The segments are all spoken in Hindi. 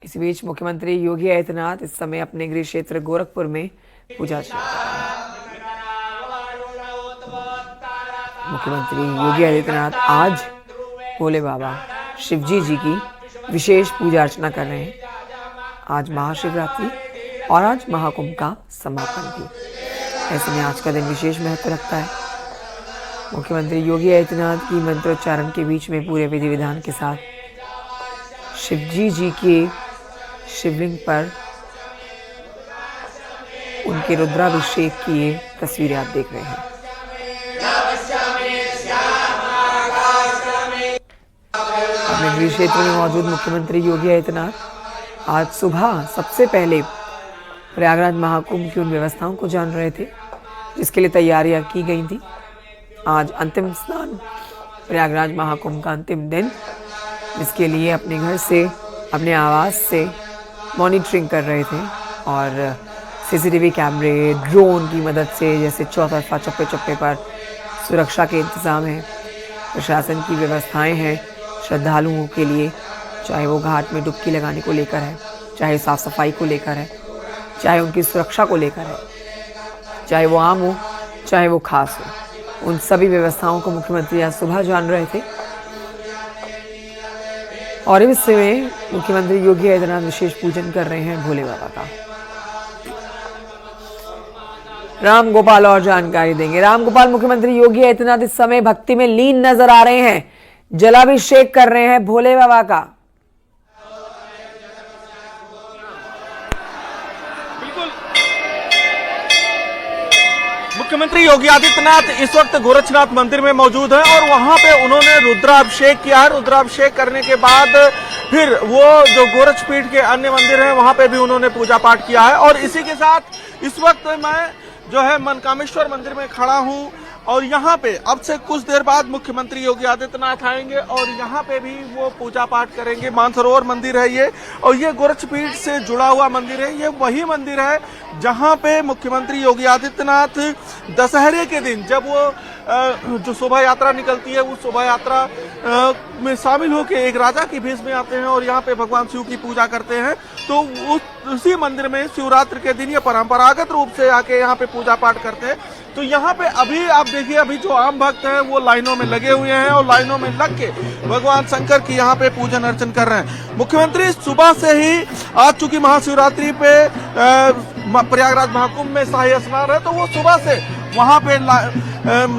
इस बीच मुख्यमंत्री योगी आदित्यनाथ इस समय अपने गृह क्षेत्र गोरखपुर में पूजा अर्चना कर रहे हैं। मुख्यमंत्री योगी आदित्यनाथ आज भोले बाबा शिवजी जी की विशेष पूजा अर्चना कर रहे हैं। आज महाशिवरात्रि और आज महाकुंभ का समापन भी, ऐसे में आज का दिन विशेष महत्व रखता है। मुख्यमंत्री योगी आदित्यनाथ की मंत्रोच्चारण के बीच में पूरे विधि विधान के साथ शिवजी जी के शिवलिंग पर उनके रुद्राभिषेक की ये तस्वीरें आप देख रहे हैं। अपने गृह क्षेत्र में मौजूद मुख्यमंत्री योगी आदित्यनाथ आज सुबह सबसे पहले प्रयागराज महाकुंभ की उन व्यवस्थाओं को जान रहे थे जिसके लिए तैयारियां की गई थी। आज अंतिम स्नान, प्रयागराज महाकुंभ का अंतिम दिन, जिसके लिए अपने घर से, अपने आवास से मॉनिटरिंग कर रहे थे और सीसीटीवी कैमरे, ड्रोन की मदद से जैसे चौतरफा चप्पे चप्पे पर सुरक्षा के इंतजाम हैं, प्रशासन की व्यवस्थाएं हैं श्रद्धालुओं के लिए, चाहे वो घाट में डुबकी लगाने को लेकर है, चाहे साफ सफाई को लेकर है, चाहे उनकी सुरक्षा को लेकर है, चाहे वो आम हो चाहे वो खास हो, उन सभी व्यवस्थाओं को मुख्यमंत्री आज सुबह जान रहे थे। और इस समय मुख्यमंत्री योगी आदित्यनाथ विशेष पूजन कर रहे हैं भोले बाबा का। राम गोपाल और जानकारी देंगे। राम गोपाल, मुख्यमंत्री योगी आदित्यनाथ इस समय भक्ति में लीन नजर आ रहे हैं, जलाभिषेक कर रहे हैं भोले बाबा का। मुख्यमंत्री योगी आदित्यनाथ इस वक्त गोरक्षनाथ मंदिर में मौजूद हैं और वहां पे उन्होंने रुद्राभिषेक किया है। रुद्राभिषेक करने के बाद फिर वो जो गोरक्षपीठ के अन्य मंदिर हैं वहां पे भी उन्होंने पूजा पाठ किया है। और इसी के साथ इस वक्त मैं जो है मनकामेश्वर मंदिर में खड़ा हूं और यहाँ पे अब से कुछ देर बाद मुख्यमंत्री योगी आदित्यनाथ आएंगे और यहाँ पे भी वो पूजा पाठ करेंगे। मानसरोवर मंदिर है ये, और ये गोरक्षपीठ से जुड़ा हुआ मंदिर है। ये वही मंदिर है जहाँ पे मुख्यमंत्री योगी आदित्यनाथ दशहरे के दिन जब वो जो शोभा यात्रा निकलती है उस शोभा यात्रा में शामिल होकर एक राजा की भेष में आते हैं और यहाँ पे भगवान शिव की पूजा करते हैं। तो उसी मंदिर में शिवरात्रि के दिन ये परंपरागत रूप से आके यहाँ पे पूजा पाठ करते हैं। तो यहाँ पे अभी आप देखिए, अभी जो आम भक्त हैं वो लाइनों में लगे हुए हैं और लाइनों में लग के भगवान शंकर की यहाँ पे पूजन अर्चन कर रहे हैं। मुख्यमंत्री सुबह से ही, आज चूंकि महाशिवरात्रि पे प्रयागराज महाकुंभ में शाही स्नान है, तो वो सुबह से वहां पे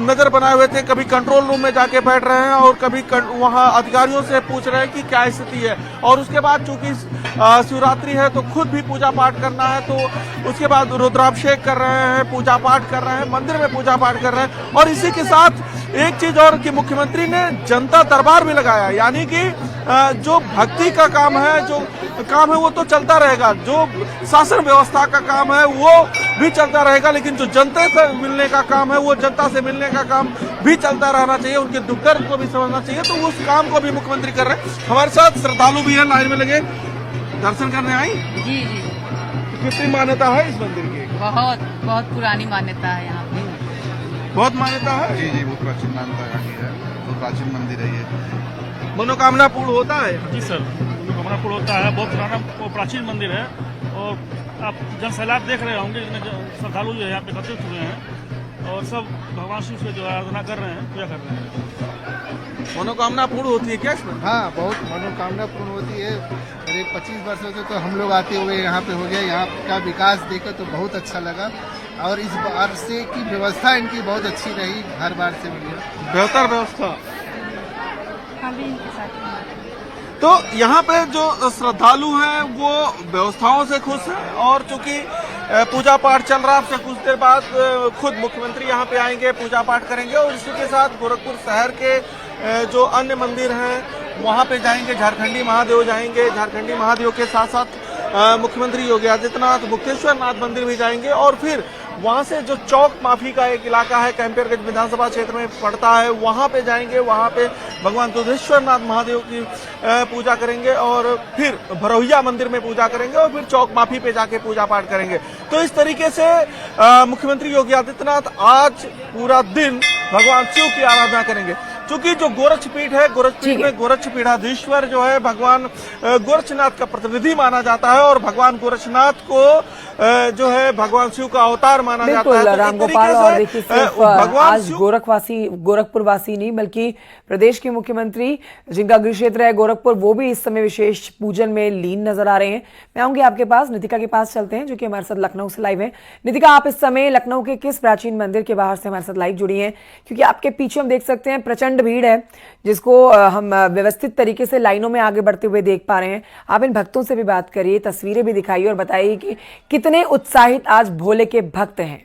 नजर बनाए हुए थे। कभी कंट्रोल रूम में जाके बैठ रहे हैं और कभी वहां अधिकारियों से पूछ रहे हैं कि क्या स्थिति है। और उसके बाद चूंकि शिवरात्रि है तो खुद भी पूजा पाठ करना है, तो उसके बाद रुद्राभिषेक कर रहे हैं, पूजा पाठ कर रहे हैं, मंदिर में पूजा पाठ कर रहे हैं। और इसी के साथ एक चीज और कि मुख्यमंत्री ने जनता दरबार भी लगाया, यानी कि जो भक्ति का काम है, जो काम है वो तो चलता रहेगा, जो शासन व्यवस्था का काम है वो भी चलता रहेगा, लेकिन जो जनता से मिलने का काम है, वो जनता से मिलने का काम भी चलता रहना चाहिए, उनके दुख दर्द को भी समझना चाहिए। तो उस काम को भी मुख्यमंत्री कर रहे हैं। हमारे साथ श्रद्धालु भी है, लाइन में लगे, दर्शन करने आई। जी जी। कितनी मान्यता है इस मंदिर की? बहुत बहुत पुरानी मान्यता है यहाँ पे। बहुत मान्यता है। जी जी, बहुत प्राचीन मान्यता यहाँ की है, बहुत प्राचीन मंदिर है ये। मनोकामना पूर्ण होता है? जी सर, मनोकामना पूर्ण होता है। बहुत पुराना प्राचीन मंदिर है और आप जनसैलाब देख रहे होंगे, श्रद्धालु जो है यहाँ पे एकत्रित हुए हैं और सब भगवान शिव से जो आराधना कर रहे हैं, पूजा कर रहे हैं। मनोकामना पूर्ण होती है क्या इसमें? हाँ, बहुत मनोकामना पूर्ण होती है। करीब 25 वर्षों से तो हम लोग आते हुए यहाँ पे हो गया। यहाँ का विकास देखकर तो बहुत अच्छा लगा और इस बार से की व्यवस्था इनकी बहुत अच्छी रही, हर बार से बेहतर व्यवस्था। हम भी इनके साथ हैं। तो यहाँ पे जो श्रद्धालु हैं वो व्यवस्थाओं से खुश हैं और चूंकि पूजा पाठ चल रहा है, आपसे कुछ देर बाद खुद मुख्यमंत्री यहाँ पे आएंगे, पूजा पाठ करेंगे और इसी के साथ गोरखपुर शहर के जो अन्य मंदिर हैं वहाँ पे जाएंगे। झारखंडी महादेव जाएंगे, झारखंडी महादेव के साथ साथ मुख्यमंत्री योगी आदित्यनाथ मुक्तेश्वर नाथ मंदिर भी जाएंगे और फिर वहां से जो चौक माफी का एक इलाका है, कैंपियरगंज विधानसभा क्षेत्र में पड़ता है, वहां पे जाएंगे। वहां पे भगवान दुधेश्वर नाथ महादेव की पूजा करेंगे और फिर भरोहिया मंदिर में पूजा करेंगे और फिर चौक माफी पे जाके पूजा पाठ करेंगे। तो इस तरीके से मुख्यमंत्री योगी आदित्यनाथ आज पूरा दिन भगवान शिव की आराधना करेंगे। चूंकि जो गोरक्षपीठ है, गोरक्षपीठ में गोरक्षपीठाधीश्वर जो है भगवान गोरक्षनाथ का प्रतिनिधि माना जाता है और भगवान गोरक्षनाथ को जो है भगवान शिव का अवतार माना जाता है। बिल्कुल राम गोपाल, और देखिए सिर्फ आज गोरखपुर वासी नहीं बल्कि प्रदेश के मुख्यमंत्री जिनका गृह क्षेत्र है गोरखपुर, वो भी इस समय विशेष पूजन में लीन नजर आ रहे हैं। मैं आऊंगी आपके पास, नितिका के पास चलते हैं जो कि हमारे साथ लखनऊ से लाइव है। नितिका, आप इस समय लखनऊ के किस प्राचीन मंदिर के बाहर से हमारे साथ लाइव जुड़ी हैं? क्योंकि आपके पीछे हम देख सकते हैं प्रचंड भीड़ है जिसको हम व्यवस्थित तरीके से लाइनों में आगे बढ़ते हुए देख पा रहे हैं। आप इन भक्तों से भी बात करिए, तस्वीरें भी दिखाइए और बताइए कि कितने उत्साहित आज भोले के भक्त हैं।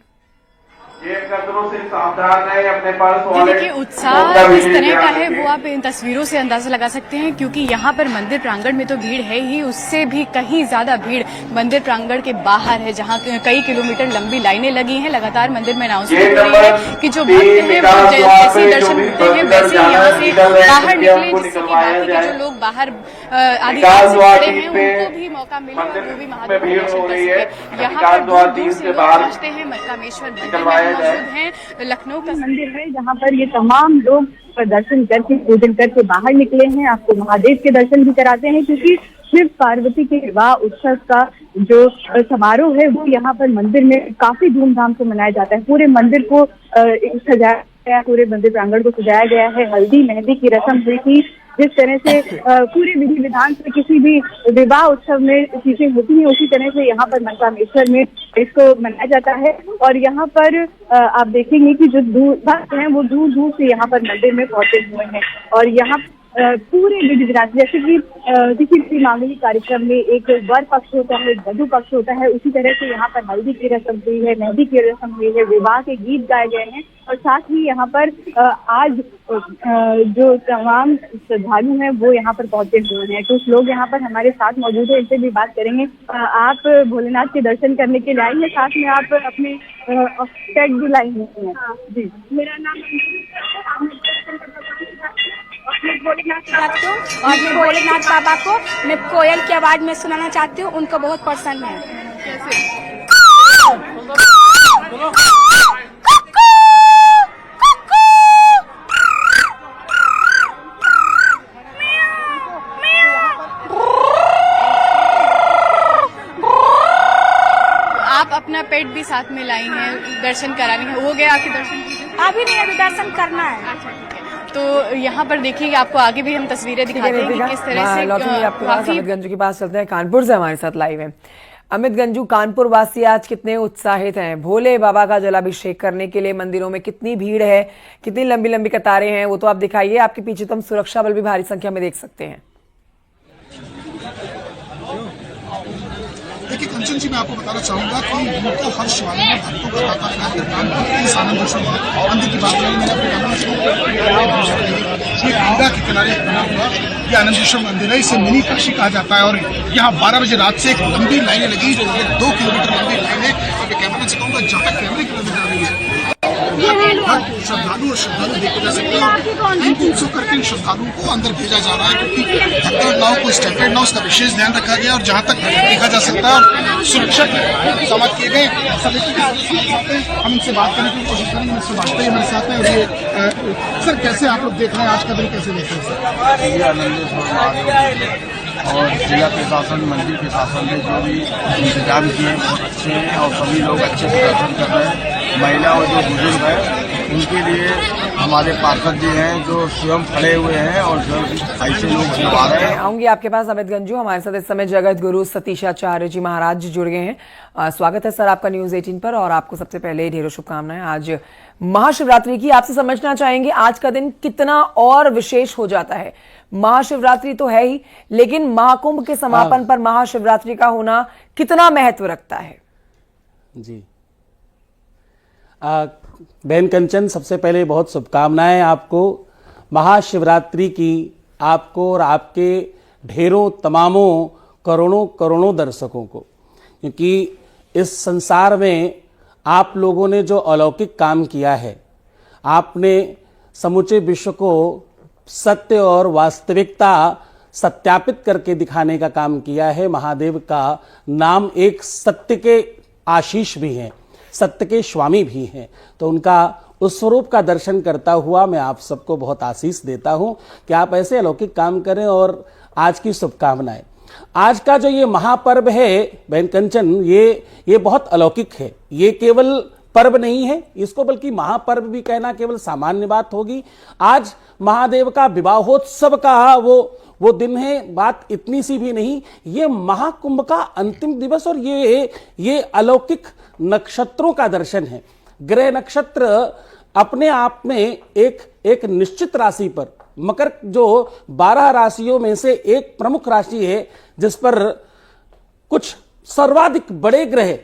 ये कदरों से सावधान है, अपने पास वाले देखिए उत्साह किस तरह का है वो आप इन तस्वीरों से अंदाजा लगा सकते हैं, क्योंकि यहाँ पर मंदिर प्रांगण में तो भीड़ है ही, उससे भी कहीं ज्यादा भीड़ मंदिर प्रांगण के बाहर है, जहाँ कई किलोमीटर लंबी लाइनें लगी हैं। लगातार मंदिर में अनाउंसमेंट हो रही है कि जो भक्त हैं वो जैसे दर्शन मिलते हैं वैसे ही यहाँ से बाहर निकले, जिससे कि बाकी के जो लोग बाहर आदि खड़े हैं उनको भी मौका मिले और वो भी महादेव के दर्शन कर सके। यहाँ पर दूर दूर से लोग पहुंचते हैं। मलकामेश्वर मंदिर में मौजूद हैं, लखनऊ का मंदिर है जहाँ पर ये तमाम लोग दर्शन करके पूजन करके बाहर निकले हैं। आपको महादेव के दर्शन भी कराते हैं, क्योंकि शिव पार्वती के विवाह उत्सव का जो समारोह है वो यहाँ पर मंदिर में काफी धूमधाम से मनाया जाता है। पूरे मंदिर को सजाया गया, पूरे मंदिर प्रांगण को सजाया गया है। हल्दी मेहंदी की रस्म हुई थी, जिस तरह से पूरे विधि विधान से किसी भी विवाह उत्सव में चीजें होती हैं, उसी तरह से यहाँ पर मलकामेश्वर में इसको मनाया जाता है। और यहाँ पर आप देखेंगे कि जो भक्त हैं वो दूर दूर से यहाँ पर मंदिर में पहुंचे हुए हैं। और यहाँ पूरे विधि विधान, जैसे कि किसी भी मांगलिक कार्यक्रम में एक वर पक्ष होता है, एक वधु पक्ष होता है, उसी तरह से यहाँ पर हल्दी की रस्म हुई है, मेहंदी की रस्म हुई है, विवाह के गीत गाए गए हैं। और साथ ही यहाँ पर आज जो तमाम श्रद्धालु हैं वो यहाँ पर पहुंचे हुए हैं। कुछ लोग यहाँ पर हमारे साथ मौजूद है, इनसे भी बात करेंगे। आप भोलेनाथ के दर्शन करने के लिए आई हैं, साथ में आप अपने टैग भी लाई हुई हैं। जी, मेरा नाम भोलेनाथ चाहती हूँ और मैं भोलेनाथ बाबा को मैं कोयल की आवाज में सुनाना चाहती हूँ, उनको बहुत पसंद है। आप अपना पेट भी साथ में लाई हैं, दर्शन कराने हैं, हो गया आपके दर्शन? अभी नहीं, अभी दर्शन करना है। अच्छा ठीक है। तो यहाँ पर देखिए आपको आगे भी हम तस्वीरें दिखाते हैं कि किस तरह से अमित गंजू के पास चलते हैं, कानपुर से हमारे साथ लाइव है अमित गंजू। कानपुर वासी आज कितने उत्साहित हैं भोले बाबा का जलाभिषेक करने के लिए? मंदिरों में कितनी भीड़ है, कितनी लंबी लंबी कतारें हैं, वो तो आप दिखाइए। आपके पीछे तो हम सुरक्षा बल भी भारी संख्या में देख सकते हैं। देखिए कंचन जी, मैं आपको बताना चाहूंगा कि उनको हर शिवालय में भक्तों का तांता लगा के कानपुर इस आनंद मंदिर की बात करें, मैंने अपने गंगा के किनारे बना हुआ ये आनंदेश्वर मंदिर है। इसे मिनी काशी कहा जाता है। और यहाँ 12 बजे रात से एक लंबी लाइनें लगी, जो 2 किलोमीटर लंबी लाइन है। और मैं कैमरा से कहूँगा जहाँ तक कैमरे की नजर आ रही है श्रद्धालु और श्रद्धालु देखे जा सकते हैं। 300 करके श्रद्धालुओं को अंदर भेजा जा रहा है, क्योंकि धक्कर नाव को स्टैंडर्ड नाव का विशेष ध्यान रखा गया। और जहाँ तक देखा जा सकता है और सुरक्षा के समाप्त किए गए। हम इनसे बात करने की कोशिश करेंगे। मिस्टर वाजपेयी हमारे साथ हैं। और ये सर, कैसे आप लोग देख रहे हैं आज का दिन, कैसे देख रहे हैं? और जिला प्रशासन, मंदिर प्रशासन ने जो भी इंतजाम किए हैं बहुत अच्छे हैं और सभी लोग अच्छे से दर्शन कर रहे हैं। महिला और जो बुजुर्ग है उनके लिए हमारे पार्षद जी हैं जो स्वयं खड़े हुए हैं और जो ऐसे लोग नवा रहे हैं। आऊंगी आपके पास अमित गंजू। हमारे साथ इस समय जगत गुरु सतीशाचार्य जी महाराज जी जुड़ गए हैं। स्वागत है सर आपका न्यूज 18 पर, और आपको सबसे पहले ढेरों शुभकामनाएं। आज महाशिवरात्रि की आपसे समझना चाहेंगे आज का दिन कितना और विशेष हो जाता है। महाशिवरात्रि तो है ही, लेकिन महाकुंभ के समापन पर महाशिवरात्रि का होना कितना महत्व रखता है? जी बहन कंचन, सबसे पहले बहुत शुभकामनाएं आपको महाशिवरात्रि की, आपको और आपके ढेरों तमामों करोड़ों करोड़ों दर्शकों को, क्योंकि इस संसार में आप लोगों ने जो अलौकिक काम किया है, आपने समूचे विश्व को सत्य और वास्तविकता सत्यापित करके दिखाने का काम किया है। महादेव का नाम एक सत्य के आशीष भी है। सत्य के स्वामी भी हैं। तो उनका उस स्वरूप का दर्शन करता हुआ मैं आप सबको बहुत आशीष देता हूं कि आप ऐसे अलौकिक काम करें। और आज की शुभकामनाएं, आज का जो ये महापर्व है बहन कंचन, ये बहुत अलौकिक है। ये केवल पर्व नहीं है इसको, बल्कि महापर्व भी कहना केवल सामान्य बात होगी। आज महादेव का विवाहोत्सव का वो दिन है, बात इतनी सी भी नहीं। ये महाकुंभ का अंतिम दिवस और ये अलौकिक नक्षत्रों का दर्शन है। ग्रह नक्षत्र अपने आप में एक निश्चित राशि पर, मकर जो 12 राशियों में से एक प्रमुख राशि है जिस पर कुछ सर्वाधिक बड़े ग्रह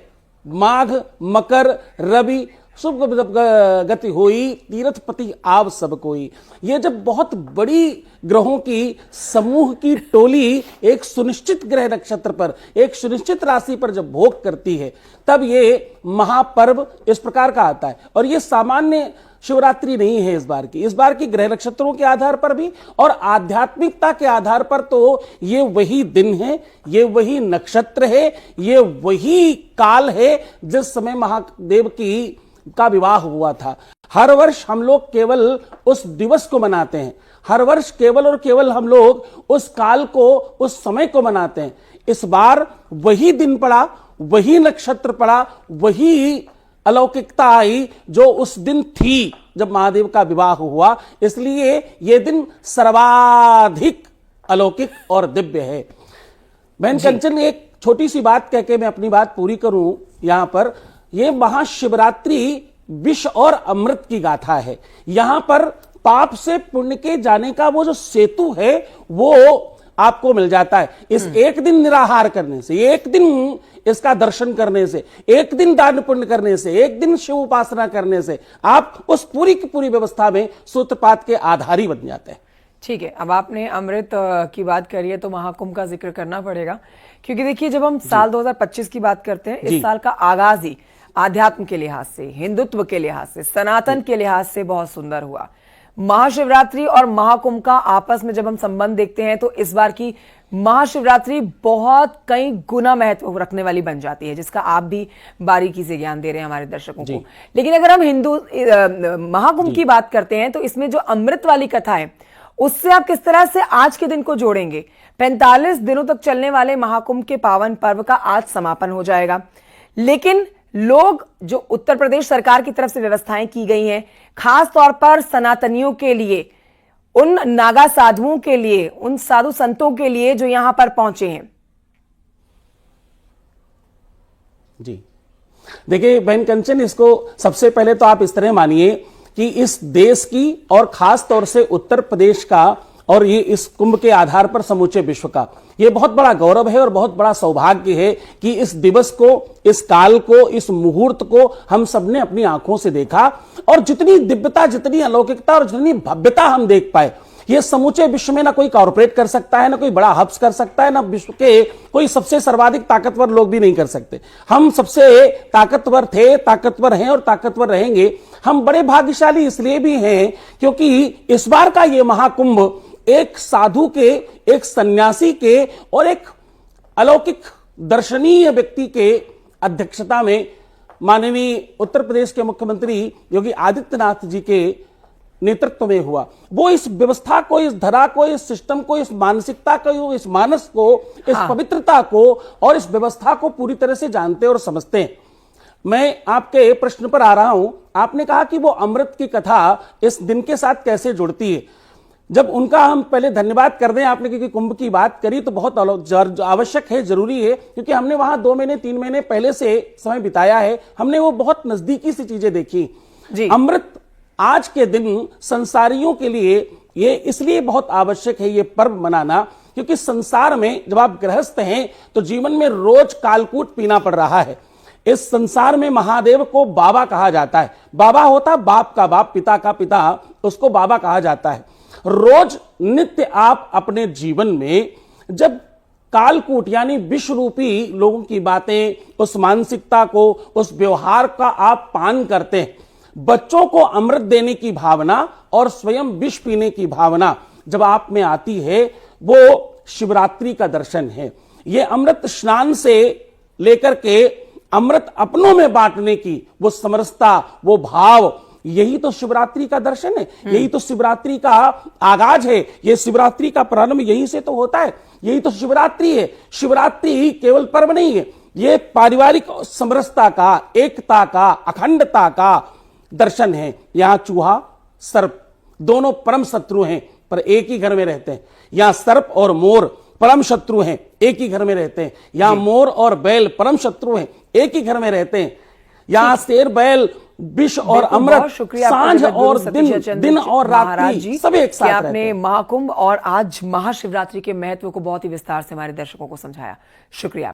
माघ, मकर, रवि, शुभ गति हुई, तीर्थपति आव सब कोई। ये जब बहुत बड़ी ग्रहों की समूह की टोली एक सुनिश्चित ग्रह नक्षत्र पर, एक सुनिश्चित राशि पर जब भोग करती है, तब ये महापर्व इस प्रकार का आता है। और ये सामान्य शिवरात्रि नहीं है इस बार की ग्रह नक्षत्रों के आधार पर भी और आध्यात्मिकता के आधार पर तो ये वही दिन है, ये वही नक्षत्र है, ये वही काल है जिस समय महादेव का विवाह हुआ था। हर वर्ष हम लोग केवल उस दिवस को मनाते हैं, हर वर्ष केवल और केवल हम लोग उस काल को, उस समय को मनाते हैं। इस बार वही दिन पड़ा, वही नक्षत्र पड़ा, वही अलौकिकता आई जो उस दिन थी जब महादेव का विवाह हुआ। इसलिए यह दिन सर्वाधिक अलौकिक और दिव्य है। बहन कंचन, एक छोटी सी बात कह के मैं अपनी बात पूरी करूं यहां पर। यह महाशिवरात्रि विष और अमृत की गाथा है। यहां पर पाप से पुण्य के जाने का वो जो सेतु है वो आपको मिल जाता है। इस एक दिन निराहार करने से, एक दिन इसका दर्शन करने से, एक दिन दान पुण्य करने से, एक दिन शिव उपासना करने से आप उस पूरी की पूरी व्यवस्था में सूत्रपात के आधारी बन जाते हैं। ठीक है, अब आपने अमृत की बात करी है तो महाकुंभ का जिक्र करना पड़ेगा, क्योंकि देखिए जब हम साल 2025 की बात करते हैं, इस साल का आगाज ही आध्यात्म के लिहाज से, हिंदुत्व के लिहाज से, सनातन के लिहाज से बहुत सुंदर हुआ। महाशिवरात्रि और महाकुंभ का आपस में जब हम संबंध देखते हैं तो इस बार की महाशिवरात्रि बहुत कई गुना महत्व रखने वाली बन जाती है, जिसका आप भी बारीकी से ज्ञान दे रहे हैं हमारे दर्शकों को। लेकिन अगर हम महाकुंभ की बात करते हैं तो इसमें जो अमृत वाली कथा है उससे आप किस तरह से आज के दिन को जोड़ेंगे? 45 दिनों तक चलने वाले महाकुंभ के पावन पर्व का आज समापन हो जाएगा, लेकिन लोग जो उत्तर प्रदेश सरकार की तरफ से व्यवस्थाएं की गई हैं, खास तौर पर सनातनियों के लिए, उन नागा साधुओं के लिए, उन साधु संतों के लिए जो यहां पर पहुंचे हैं। जी देखिए बहन कंचन, इसको सबसे पहले तो आप इस तरह मानिए कि इस देश की और खास तौर से उत्तर प्रदेश का और ये इस कुंभ के आधार पर समूचे विश्व का ये बहुत बड़ा गौरव है और बहुत बड़ा सौभाग्य है कि इस दिवस को, इस काल को, इस मुहूर्त को हम सबने अपनी आंखों से देखा और जितनी दिव्यता, जितनी अलौकिकता और जितनी भव्यता हम देख पाए, ये समूचे विश्व में ना कोई कॉर्पोरेट कर सकता है, ना कोई बड़ा हब्स कर सकता है, ना विश्व के कोई सबसे सर्वाधिक ताकतवर लोग भी नहीं कर सकते। हम सबसे ताकतवर थे, ताकतवर हैं और ताकतवर रहेंगे। हम बड़े भाग्यशाली इसलिए भी हैं क्योंकि इस बार का ये महाकुंभ एक साधु के, एक सन्यासी के और एक अलौकिक दर्शनीय व्यक्ति के अध्यक्षता में माननीय उत्तर प्रदेश के मुख्यमंत्री योगी आदित्यनाथ जी के नेतृत्व में हुआ। वो इस व्यवस्था को, इस धरा को, इस सिस्टम को, इस मानसिकता को, इस मानस को, इस पवित्रता को और इस व्यवस्था को पूरी तरह से जानते और समझते हैं। मैं आपके प्रश्न पर आ रहा हूं। आपने कहा कि वो अमृत की कथा इस दिन के साथ कैसे जुड़ती है। जब उनका हम पहले धन्यवाद कर दें आपने, क्योंकि कुंभ की बात करी तो बहुत आवश्यक है, जरूरी है, क्योंकि हमने वहां 2 महीने 3 महीने पहले से समय बिताया है। हमने वो बहुत नजदीकी से चीजें देखी। अमृत आज के दिन संसारियों के लिए ये इसलिए बहुत आवश्यक है ये पर्व मनाना, क्योंकि संसार में जब आप गृहस्थ हैं तो जीवन में रोज कालकूट पीना पड़ रहा है। इस संसार में महादेव को बाबा कहा जाता है। बाबा होता बाप का बाप, पिता का पिता, उसको बाबा कहा जाता है। रोज नित्य आप अपने जीवन में जब कालकूट यानी विश्व रूपी लोगों की बातें, उस मानसिकता को, उस व्यवहार का आप पान करते हैं, बच्चों को अमृत देने की भावना और स्वयं विष पीने की भावना जब आप में आती है, वो शिवरात्रि का दर्शन है। ये अमृत स्नान से लेकर के अमृत अपनों में बांटने की वो समरसता, वो भाव, यही तो शिवरात्रि का दर्शन है, यही तो शिवरात्रि का आगाज है, ये शिवरात्रि का प्रारंभ यहीं से तो होता है, यही तो शिवरात्रि है। शिवरात्रि केवल पर्व नहीं है, ये पारिवारिक समरसता का, एकता का, अखंडता का दर्शन है। यहां चूहा सर्प दोनों परम शत्रु हैं पर एक ही घर में रहते हैं। यहां सर्प और मोर परम शत्रु हैं, एक ही घर में रहते हैं। यहां मोर और बैल परम शत्रु हैं, एक ही घर में रहते हैं। यहां शेर बैल विष और अमृत, सांझ और दिन और रात्रि सब एक साथ रहते हैं। आपने महाकुंभ और आज महाशिवरात्रि के महत्व को बहुत ही विस्तार से हमारे दर्शकों को समझाया। शुक्रिया।